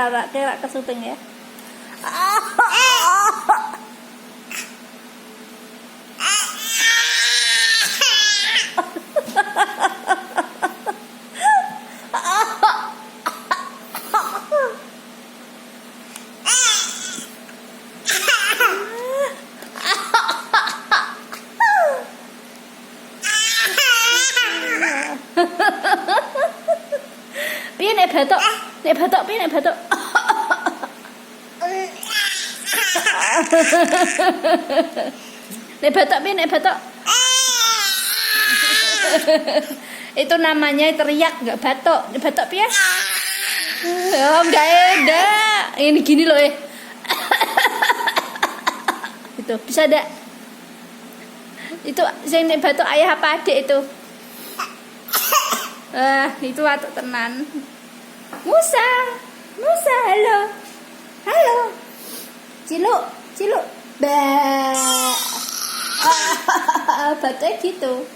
Kira kesuping ya. Piye nek batok piye nek batok. Nek batok. Itu namanya teriak, enggak batok. Nek batok piye? Oh, enggak ada. Ini gini loh Itu bisa enggak? Itu sing nek batok ayah apa adik itu? Itu watuk tenan. Musa, halo. Ciluk. Ba. Batoknya gitu.